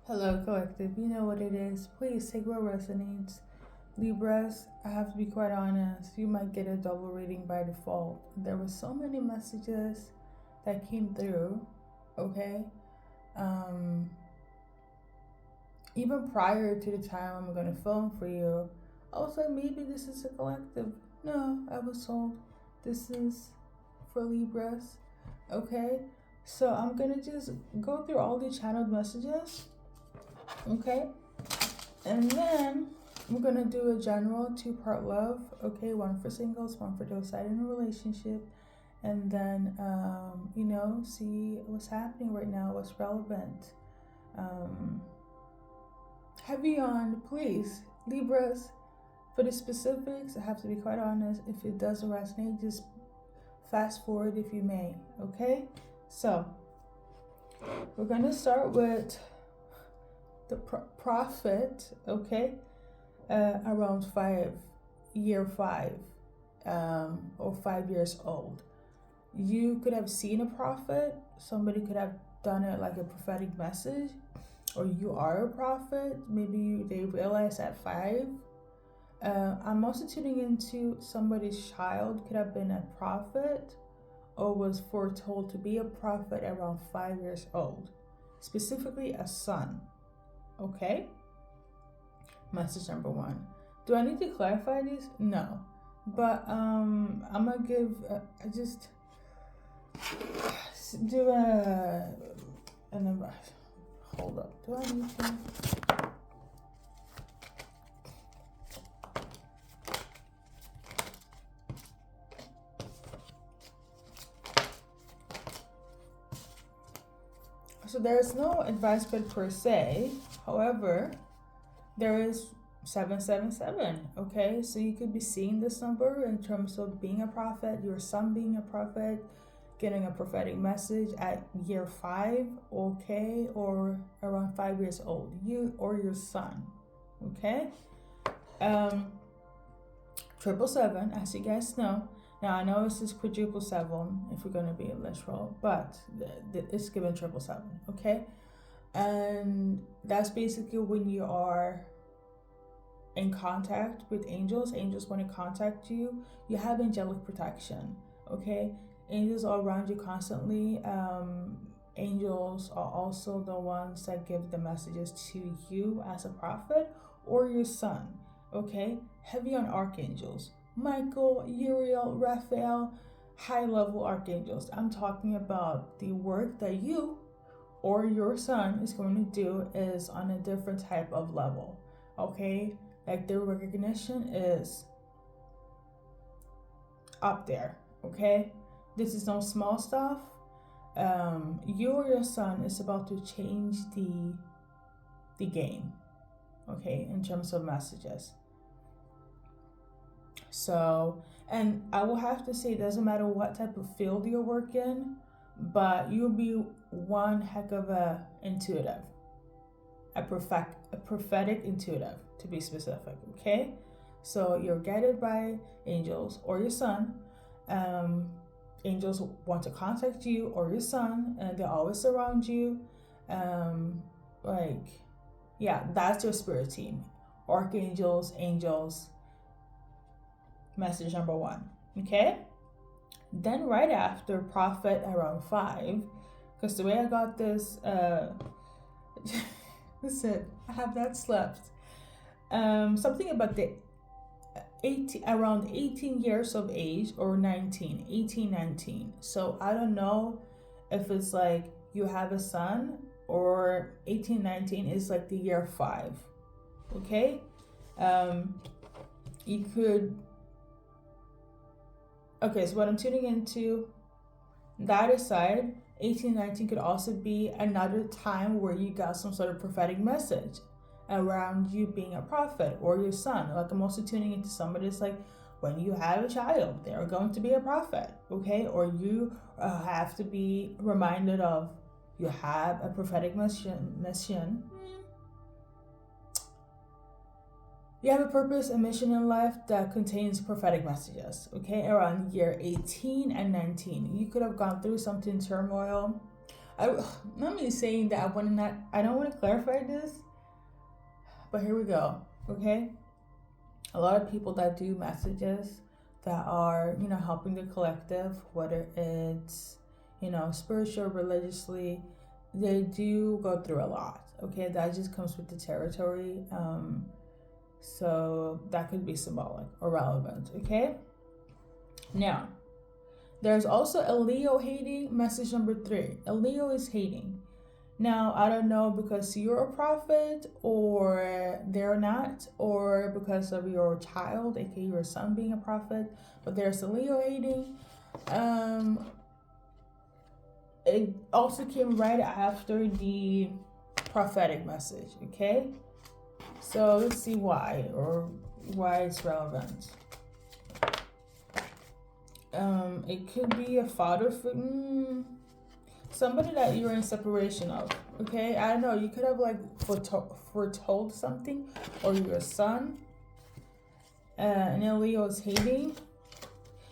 Hello, collective. You know what it is. Please take what resonates. Libras, I have to be quite honest, you might get a double reading by default. There were so many messages that came through, okay? Um, Even prior to the time I'm gonna film for you, I was like, maybe this is a collective. No, I was told this is for Libras, okay? So I'm gonna just go through all the channeled messages, okay? And then we're gonna do a general two-part love, okay? One for singles, one for those side in a relationship, and then see what's happening right now, what's relevant. Heavy on, please, Libras. For the specifics, I have to be quite honest. If it doesn't resonate, just fast forward if you may, okay? So we're gonna start with the prophet, okay? Around year five, or 5 years old. You could have seen a prophet. Somebody could have done it like a prophetic message, or you are a prophet. Maybe they realize at 5. I'm also tuning into somebody's child could have been a prophet or was foretold to be a prophet around 5 years old, specifically a son. Okay? Message number 1. Do I need to clarify these? No. But I'm gonna give I just do and then hold up. Do I need to? So there is no advice grid per se. However, there is 777. Okay, so you could be seeing this number in terms of being a prophet, your son being a prophet, getting a prophetic message at year 5, okay, or around 5 years old, you or your son. Okay, 777, as you guys know. Now I know this is quadruple 7 if we're going to be literal, but it's given 777. Okay, and that's basically when you are in contact with angels. Angels want to contact you. You have angelic protection. Okay, angels are around you constantly. Angels are also the ones that give the messages to you as a prophet or your son. Okay, heavy on archangels: Michael, Uriel, Raphael, high level archangels. I'm talking about the work that you or your son is going to do is on a different type of level. Okay, like their recognition is up there. Okay, this is no small stuff. You or your son is about to change the game, okay, in terms of messages. So, and I will have to say, it doesn't matter what type of field you work in, but you'll be one heck of a intuitive, a prophetic intuitive, to be specific. Okay, so you're guided by angels or your son. Angels want to contact you or your son, and they're always around you. That's your spirit team: archangels, angels. Message number 1. Okay, then right after prophet around 5, because the way I got this listen, I have not slept. Something about the around 18 years of age, or 19. So I don't know if it's like you have a son, or 18-19 is like the year 5. Okay, you could. Okay, so what I'm tuning into, that aside, 18-19 could also be another time where you got some sort of prophetic message around you being a prophet or your son. Like, I'm also tuning into somebody that's like, when you have a child, they're going to be a prophet, okay? Or you have to be reminded of, you have a prophetic mission. You have a purpose, a mission in life that contains prophetic messages, okay? Around year 18 and 19. You could have gone through something turmoil. Not me saying that I don't want to clarify this, but here we go. Okay, a lot of people that do messages that are, you know, helping the collective, whether it's, you know, spiritual, religiously, they do go through a lot. Okay, that just comes with the territory. So that could be symbolic or relevant. Okay, now there's also a Leo hating. Message number 3. A Leo is hating. Now, I don't know because you're a prophet or they're not, or because of your child, aka your son being a prophet, but there's a Leo hating. It also came right after the prophetic message, okay? So let's see why it's relevant. It could be a father figure, somebody that you're in separation of. Okay, I don't know. You could have like foretold something, or your son. And then Leo is hating.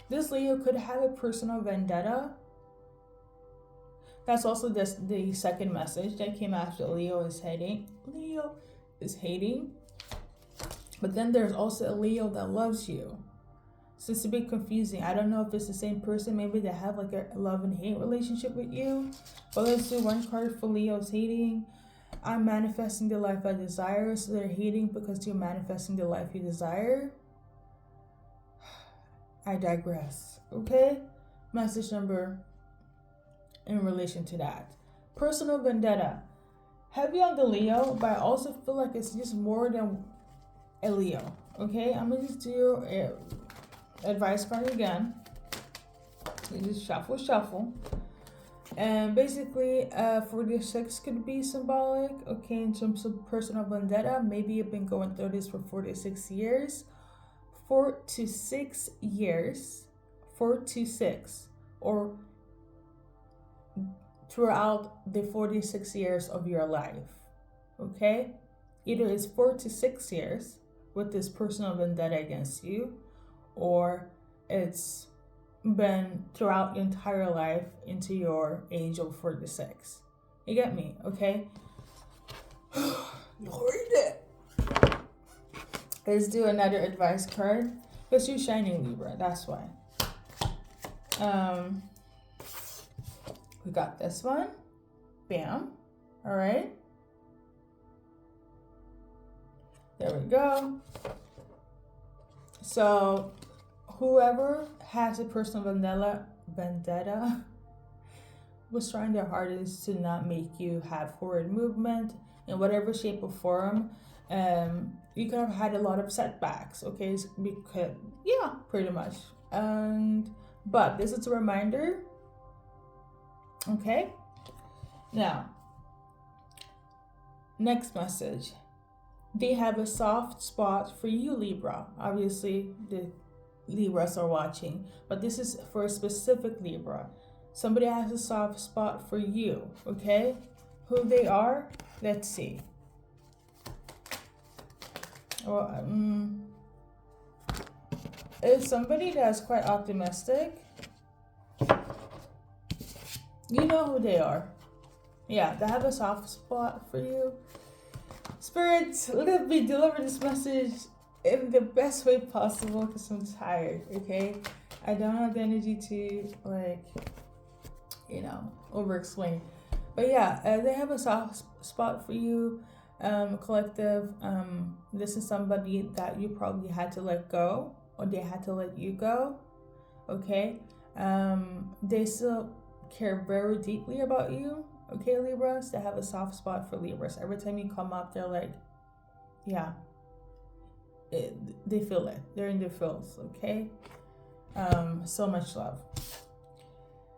This Leo could have a personal vendetta. That's also the second message that came after Leo is hating. Leo is hating. But then there's also a Leo that loves you. So it's a bit confusing. I don't know if it's the same person. Maybe they have like a love and hate relationship with you. But let's do one card for Leo's hating. I'm manifesting the life I desire. So they're hating because you're manifesting the life you desire. I digress. Okay? Message number in relation to that. Personal vendetta. Heavy on the Leo, but I also feel like it's just more than a Leo. Okay? I'm going to just do a advice card again. You just shuffle. And basically, 46 could be symbolic. Okay, in terms of personal vendetta, maybe you've been going through this for 46 years. 4 to 6 years. 4 to 6. Or throughout the 46 years of your life. Okay? Either it's 4 to 6 years with this personal vendetta against you, or it's been throughout your entire life into your age of 46. You get me, okay? Lord. Let's do another advice card. Because you're shining Libra, that's why. We got this one. Bam. Alright. There we go. So whoever has a personal vendetta was trying their hardest to not make you have forward movement in whatever shape or form. You could have had a lot of setbacks, okay? Because pretty much. But this is a reminder. Okay. Now, next message. They have a soft spot for you, Libra. Obviously, the Libras are watching, but this is for a specific Libra. Somebody has a soft spot for you, okay? Who they are, let's see. Well, it's somebody that's quite optimistic. You know who they are. Yeah, they have a soft spot for you. Spirits, let me deliver this message in the best way possible because I'm tired, okay? I don't have the energy to, over-explain. But yeah, they have a soft spot for you, collective. This is somebody that you probably had to let go, or they had to let you go, okay? They still care very deeply about you. Okay, Libras, they have a soft spot for Libras. Every time you come up, they're like, they feel it. They're in their feels, okay? So much love.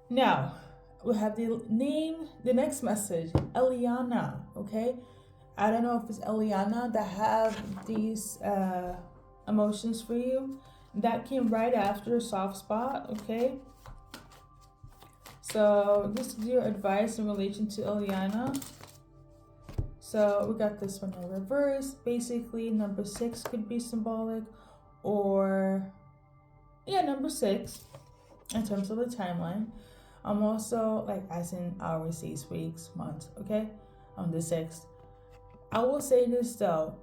Now, we have the next message, Eliana, okay? I don't know if it's Eliana that have these emotions for you. That came right after soft spot, okay? So this is your advice in relation to Eliana. So we got this one in reverse. Basically, number 6 could be symbolic, or number 6 in terms of the timeline. I'm also like as in hours, days, weeks, months, okay? On the 6th. I will say this though,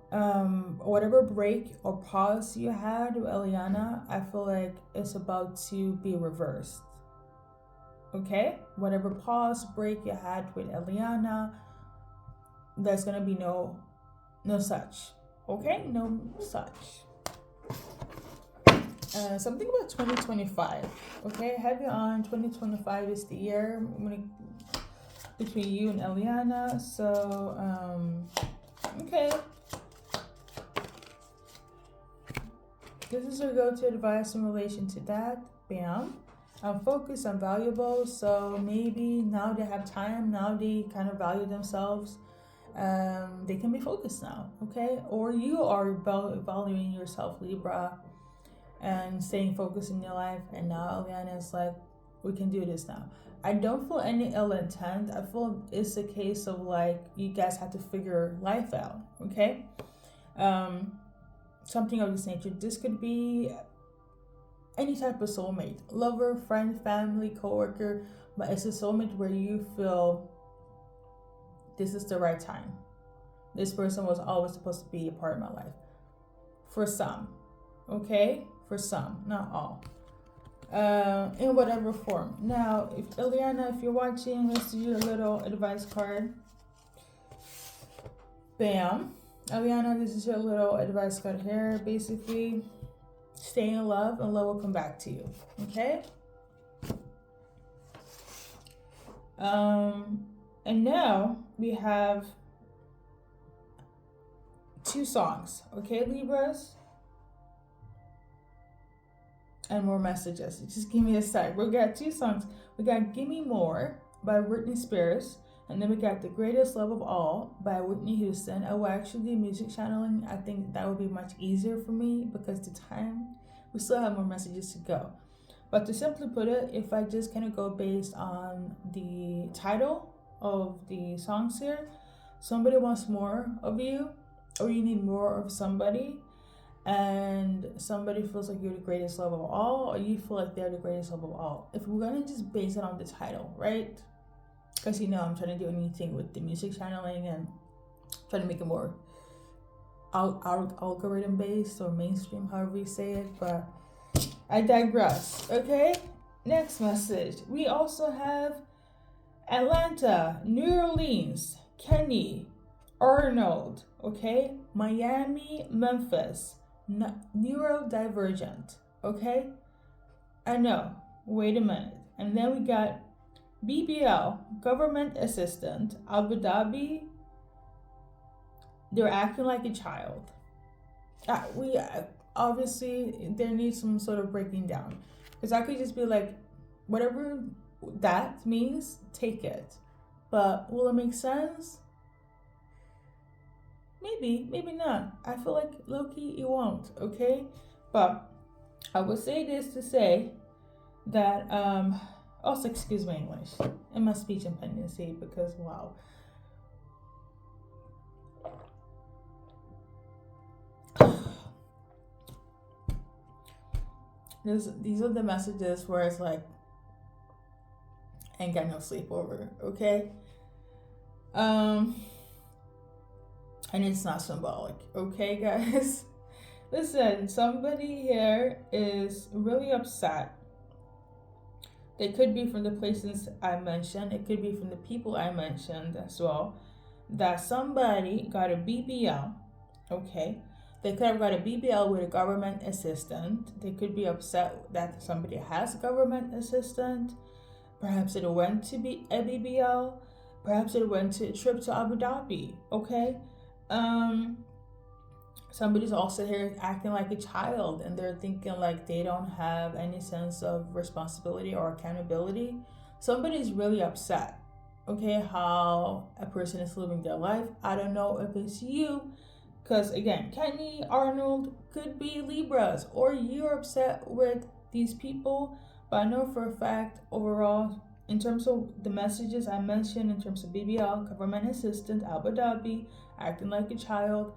whatever break or pause you had with Eliana, I feel like it's about to be reversed. Okay? Whatever pause, break you had with Eliana, there's gonna be no such. Okay? No such. Something about 2025. Okay, heavy on 2025 is the year between you and Eliana. So, okay. This is your go-to advice in relation to that. Bam. I'm focused, I'm valuable. So maybe now they have time, now they kind of value themselves. They can be focused now, okay? Or you are valuing yourself, Libra, and staying focused in your life. And now Eliana is like, we can do this now. I don't feel any ill intent. I feel it's a case of like, you guys have to figure life out, okay? Something of this nature. This could be any type of soulmate, lover, friend, family, coworker, but it's a soulmate where you feel this is the right time. This person was always supposed to be a part of my life. For some, okay? For some, not all. In whatever form. Now, if Eliana, if you're watching, let's do your little advice card. Bam. Eliana, this is your little advice card here. Basically, stay in love and love will come back to you. Okay? And now we have 2 songs. Okay, Libras? And more messages. Just give me a sec. We got 2 songs. We got Gimme More by Britney Spears. And then we got The Greatest Love of All by Whitney Houston. I will actually do music channeling. I think that would be much easier for me because the time, we still have more messages to go. But to simply put it, if I just kind of go based on the title of the songs here, somebody wants more of you, or you need more of somebody, and somebody feels like you're the greatest love of all, or you feel like they're the greatest love of all. If we're gonna just base it on the title, right? Because I'm trying to do anything with the music channeling and trying to make it more algorithm based or mainstream, however you say it, but I digress. Okay, next message. We also have Atlanta, New Orleans, Kenny, Arnold, okay, Miami, Memphis, neurodivergent, okay? I know, wait a minute. And then we got BBL, government assistant, Abu Dhabi. They're acting like a child. Obviously there needs some sort of breaking down, because I could just be like, whatever that means, take it. But will it make sense? Maybe not. I feel like low-key it won't, okay? But I will say this to say that also excuse my English and my speech impendency, because wow. These are the messages where it's like, ain't got no sleep over, okay? And it's not symbolic, okay, guys? Listen, somebody here is really upset. They could be from the places I mentioned. It could be from the people I mentioned as well. That somebody got a BBL, okay? They could have got a BBL with a government assistant. They could be upset that somebody has a government assistant. Perhaps it went to be a BBL. Perhaps it went to a trip to Abu Dhabi, okay? Somebody's also here acting like a child, and they're thinking like they don't have any sense of responsibility or accountability. Somebody's really upset, okay, how a person is living their life. I don't know if it's you, because again, Kenny, Arnold could be Libras, or you're upset with these people. But I know for a fact, overall, in terms of the messages I mentioned, in terms of BBL, government assistant, Abu Dhabi, acting like a child,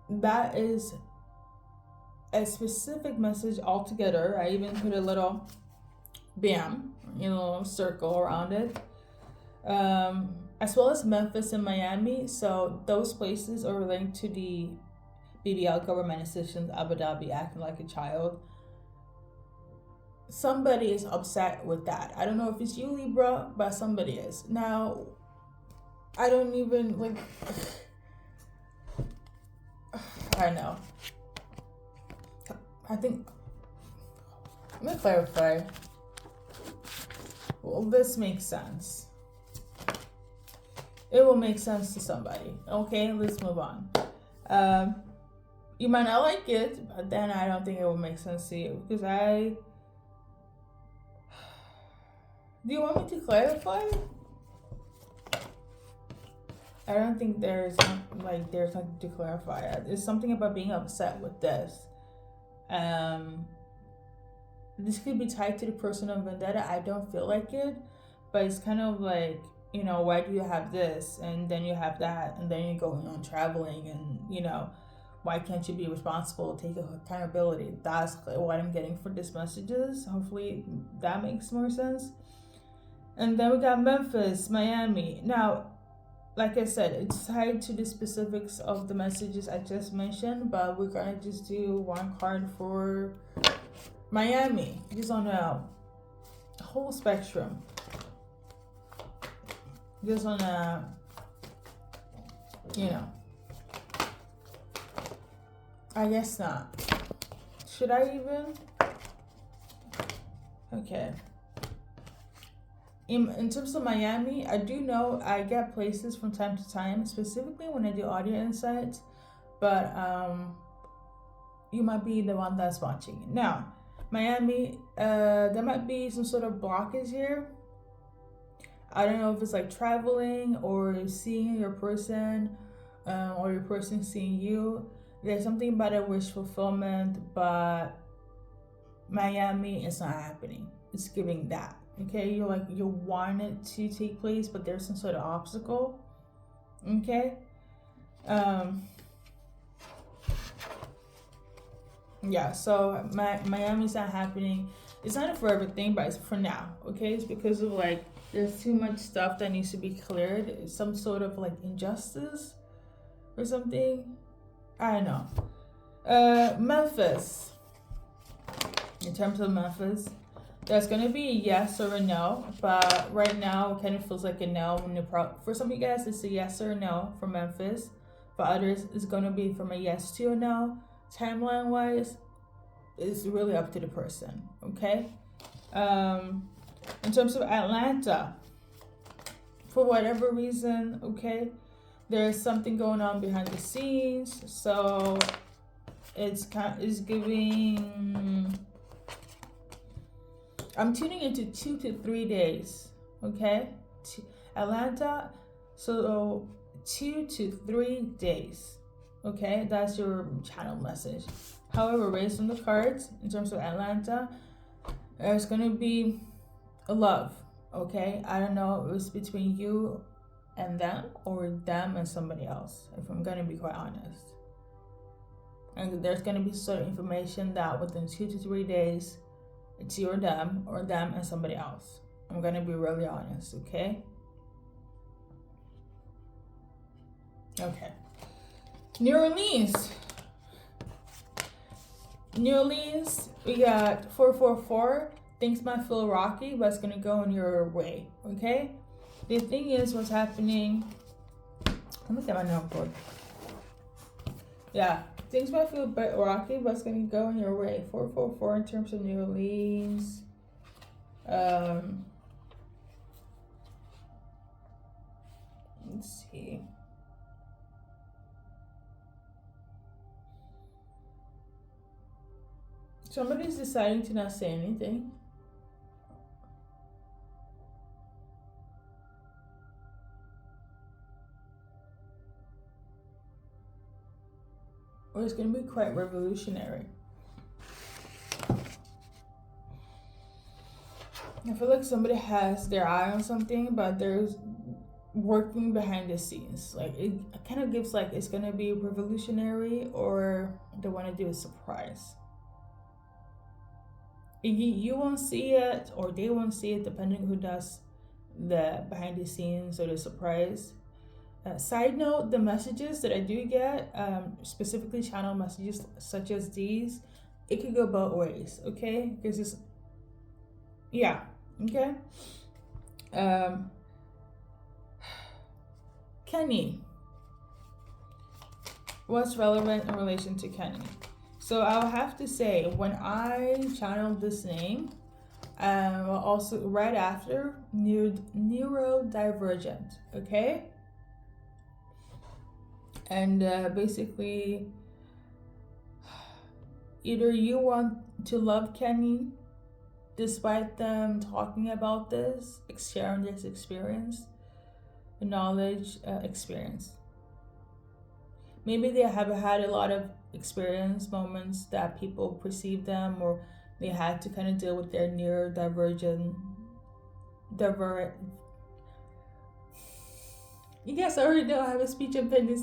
that is a specific message altogether. I even put a little bam, circle around it. As well as Memphis and Miami. So those places are linked to the BBL government institutions, Abu Dhabi, acting like a child. Somebody is upset with that. I don't know if it's you, Libra, but somebody is. Now, I don't even like. I know. I think. Let me clarify. Well, this makes sense. It will make sense to somebody. Okay, let's move on. You might not like it, but then I don't think it will make sense to you because do you want me to clarify? I don't think there's nothing to clarify. It's something about being upset with this. This could be tied to the personal vendetta. I don't feel like it, but it's kind of like, why do you have this and then you have that and then you're going on traveling and why can't you be responsible, take accountability? That's what I'm getting for these messages. Hopefully that makes more sense. And then we got Memphis, Miami. Now, like I said, it's tied to the specifics of the messages I just mentioned, but we're gonna just do one card for Miami. Just on a whole spectrum. Just on a, I guess not. Should I even? Okay. In terms of Miami, I do know I get places from time to time, specifically when I do audio insights, but you might be the one that's watching. Now, Miami, there might be some sort of blockage here. I don't know if it's like traveling or seeing your person, or your person seeing you. There's something about a wish fulfillment, but Miami is not happening. It's giving that. Okay, you want it to take place, but there's some sort of obstacle. Okay. Yeah, so Miami's not happening. It's not a forever thing, but it's for now. Okay, it's because of there's too much stuff that needs to be cleared. It's some sort of injustice or something. I don't know. Memphis. In terms of Memphis, there's gonna be a yes or a no, but right now it kind of feels like a no. For some of you guys, it's a yes or a no for Memphis. For others, it's gonna be from a yes to a no. Timeline wise, it's really up to the person. Okay. In terms of Atlanta, for whatever reason, okay, there's something going on behind the scenes, so it's giving. I'm tuning into 2 to 3 days, okay? Atlanta, so 2 to 3 days, okay? That's your channel message. However, based on the cards, in terms of Atlanta, there's gonna be a love, okay? I don't know if it's between you and them or them and somebody else, if I'm gonna be quite honest. And there's gonna be sort of information that within 2 to 3 days, it's you or them and somebody else. I'm gonna be really honest, okay? Okay. New Orleans, we got 444. Things might feel rocky, but it's gonna go in your way, okay? The thing is, what's happening. Let me get my notebook. Yeah. Things might feel a bit rocky, but it's going to go in your way. 444 in terms of New Orleans. Let's see. Somebody's deciding to not say anything. Or it's going to be quite revolutionary. I feel like somebody has their eye on something, but there's working behind the scenes. It kind of gives it's going to be revolutionary, or they want to do a surprise. You won't see it, or they won't see it, depending who does the behind the scenes or the surprise. Side note, the messages that I do get, specifically channel messages such as these, it could go both ways, okay? Because it's, yeah, okay? Kenny. What's relevant in relation to Kenny? So I'll have to say, when I channeled this name, also right after, neurodivergent, okay? And basically, either you want to love Kenny despite them talking about this, sharing this experience, knowledge, experience. Maybe they have had a lot of experience moments that people perceive them, or they had to kind of deal with their you guys already know I have a speech impediment.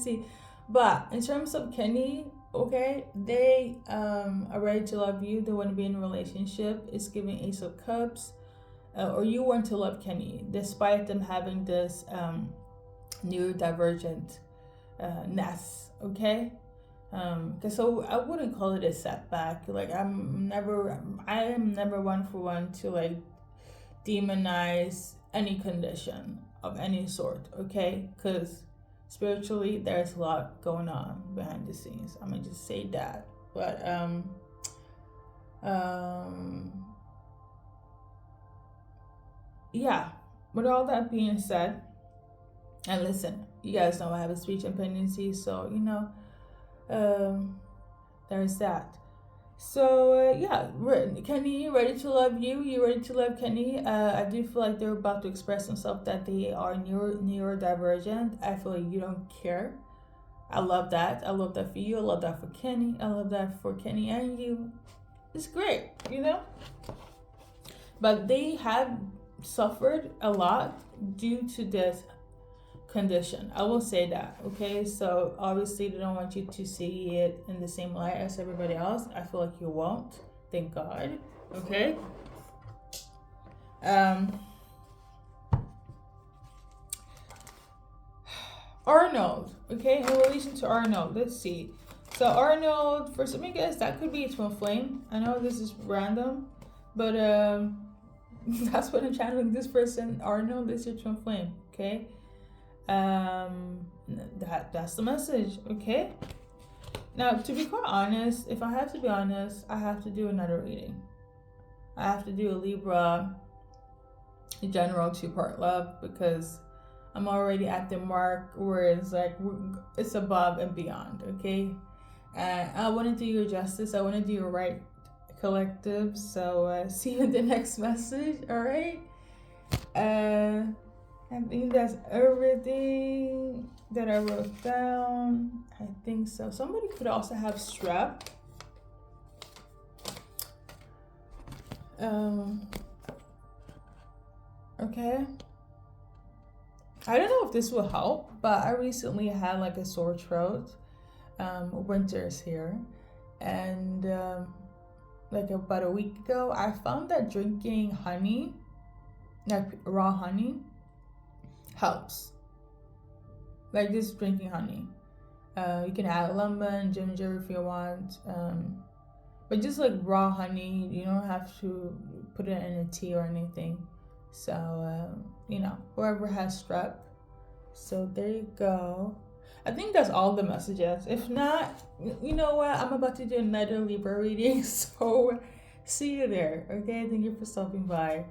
But in terms of Kenny, okay, they are ready to love you. They want to be in a relationship. It's giving Ace of Cups. Or you want to love Kenny despite them having this neurodivergent ness, okay? So I wouldn't call it a setback. Like I am never one to like demonize any condition of any sort, okay? Because spiritually there's a lot going on behind the scenes. I'm gonna just say that. But yeah, with all that being said, and listen, you guys know I have a speech impediment, so you know, there's that. So yeah, Kenny, ready to love you. You ready to love Kenny? I do feel like they're about to express themselves that they are neurodivergent. I feel like you don't care. I love that. I love that for you. I love that for Kenny. I love that for Kenny and you. It's great, you know. But they have suffered a lot due to this condition. I will say that, okay? So obviously they don't want you to see it in the same light as everybody else. I feel like you won't, thank God, okay? Arnold, okay? In relation to Arnold, let's see. So Arnold, for some of you guys, that could be a twin flame. I know this is random, but that's what I'm channeling. This person, Arnold, is your twin flame, okay? That's the message, okay? Now, to be quite honest, if I have to be honest, I have to do another reading. I have to do a Libra general 2-part love, because I'm already at the mark where it's like it's above and beyond, okay? And I want to do you justice. I want to do you right, collective. So see you in the next message. All right. I think that's everything that I wrote down. I think so. Somebody could also have strep. Okay. I don't know if this will help, but I recently had like a sore throat. Winter's here, and like about a week ago, I found that drinking honey, like raw honey, helps. Like just drinking honey. You can add lemon, ginger if you want, but just like raw honey. You don't have to put it in a tea or anything. So you know, whoever has strep. So there you go. I think that's all the messages. If not, you know what? I'm about to do another Libra reading. So see you there. Okay, thank you for stopping by.